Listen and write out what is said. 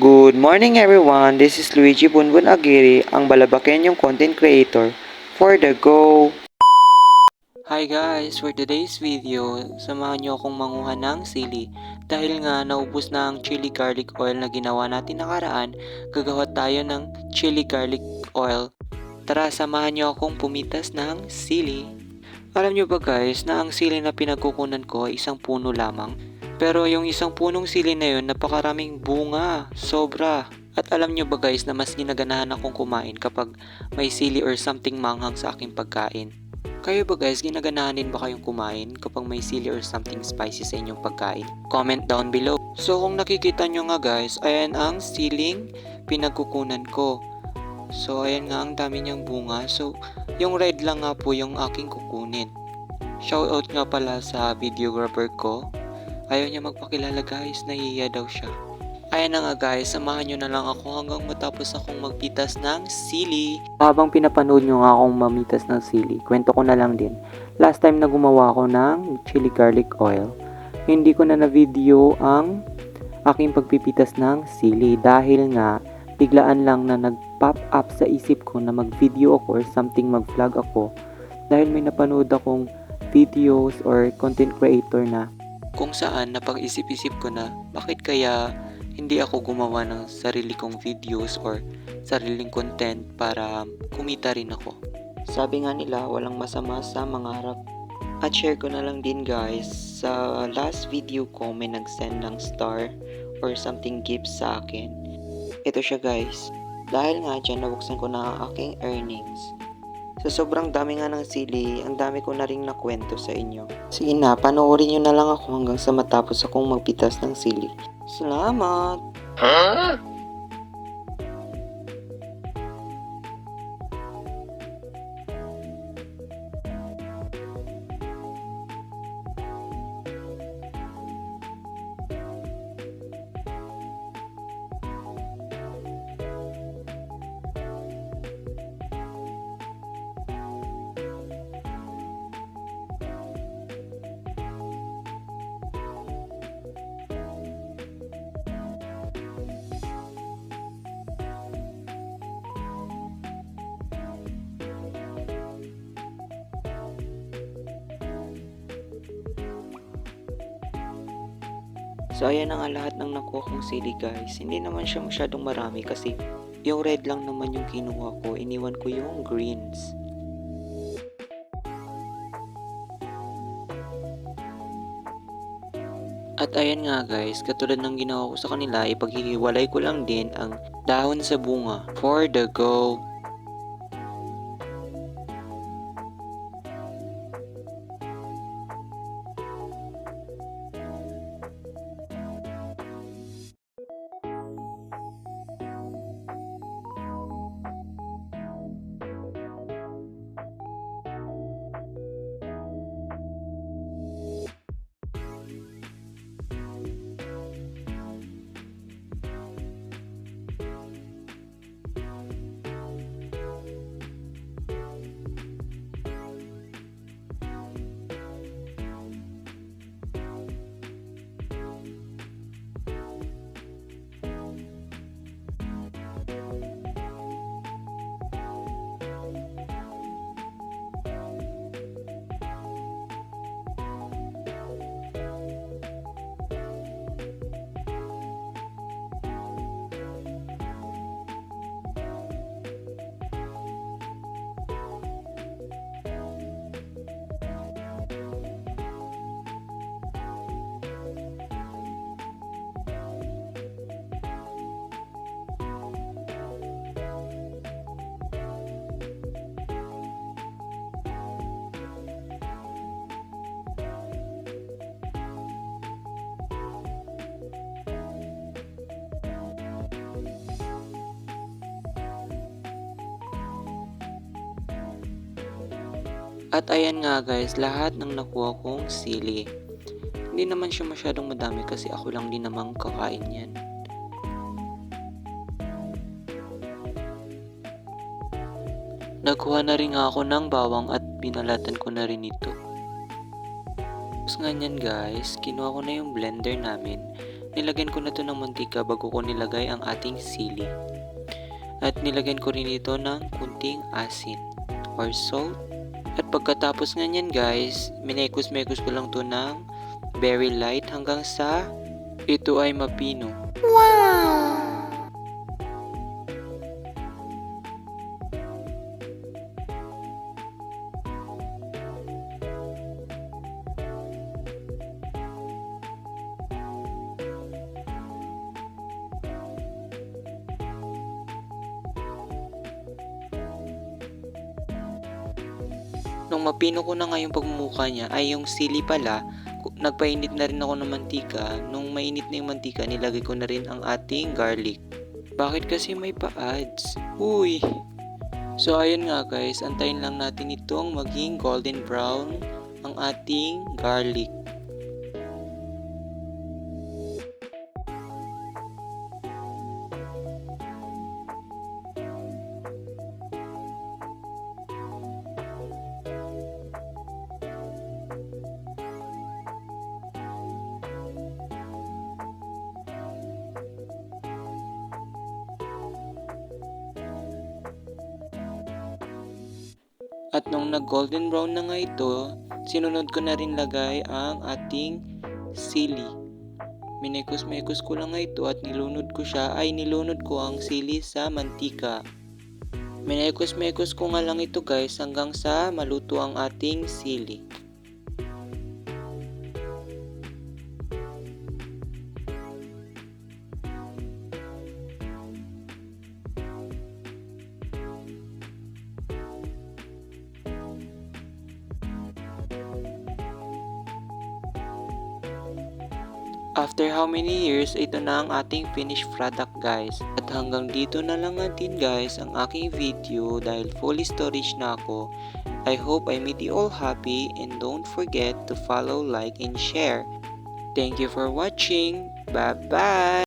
Good morning everyone, this is Luigi Bunbun Aguirre, ang Balabakenyong content creator for the Go! Hi guys! For today's video, samahan niyo akong manguha ng sili. Dahil nga naubos na ang chili garlic oil na ginawa natin nakaraan, gagawa tayo ng chili garlic oil. Tara, samahan niyo akong pumitas ng sili. Alam niyo ba guys na ang sili na pinagkukunan ko ay isang puno lamang? Pero yung isang punong sili na yun, napakaraming bunga, sobra. At alam nyo ba guys na mas ginaganahan akong kumain kapag may sili or something manghang sa aking pagkain? Kayo ba guys, ginaganahan din ba kayong kumain kapag may sili or something spicy sa inyong pagkain? Comment down below. So kung nakikita nyo nga guys, ayan ang siling pinagkukunan ko. So ayan nga, ang dami niyang bunga. So yung red lang nga po yung aking kukunin. Shoutout nga pala sa videographer ko. Ayaw niya magpakilala guys, nahihiya daw siya. Ayan na nga guys, samahan nyo na lang ako hanggang matapos akong magpitas ng sili. Habang pinapanood nyo nga akong mamitas ng sili, kwento ko na lang din. Last time na gumawa ako ng chili garlic oil, hindi ko na na-video ang aking pagpipitas ng sili dahil nga biglaan lang na nag-pop up sa isip ko na mag-video ako or something mag-vlog ako dahil may napanood akong videos or content creator na kung saan napag-isip-isip ko na bakit kaya hindi ako gumawa ng sarili kong videos or sariling content para kumita rin ako. Sabi nga nila, walang masama sa mangarap. At share ko na lang din guys, sa last video ko may nag-send ng star or something gift sa akin. Ito siya guys, dahil nga dyan nabuksan ko na ang aking earnings. Sa sobrang dami nga ng sili, ang dami ko na ring nakwento sa inyo. Sige na, panoorin nyo na lang ako hanggang sa matapos akong magpitas ng sili. Salamat! Huh? So ayan na nga lahat ng nakuha kong sili guys. Hindi naman siya masyadong marami kasi yung red lang naman yung kinuha ko. Iniwan ko yung greens. At ayan nga guys, katulad ng ginawa ko sa kanila, ipaghihiwalay ko lang din ang dahon sa bunga for the go. At ayan nga guys, lahat ng nakuha kong sili. Hindi naman siya masyadong madami kasi ako lang din namang kakain yan. Nagkuha na rin nga ako ng bawang at binalatan ko na rin ito. Tapos nga niyan guys, kinuha ko na yung blender namin Nilagyan ko na to ng mantika bago ko nilagay ang ating sili. At nilagyan ko rin ito ng kunting asin or salt. At pagkatapos nga niyan guys, minekos-mekos ko lang to ng very light hanggang sa ito ay mapino. Nung mapino ko na nga yung pagmumuka niya, ay yung sili pala, nagpainit na rin ako ng mantika. Nung mainit na yung mantika, nilagay ko na rin ang ating garlic. Bakit kasi may pa-ads? Uy! So ayun nga guys, antayin lang natin itong maging golden brown ang ating garlic. At nung nag-golden brown na nga ito, sinunod ko na rin lagay ang ating sili. Minekos-mekos ko lang nga ito at nilunod ko ang sili sa mantika. Minekos-mekos ko nga lang ito guys hanggang sa maluto ang ating sili. After how many years, ito na ang ating finished product guys. At hanggang dito na lang natin guys ang aking video dahil fully storage na ako. I hope I made you all happy and don't forget to follow, like, and share. Thank you for watching. Bye-bye!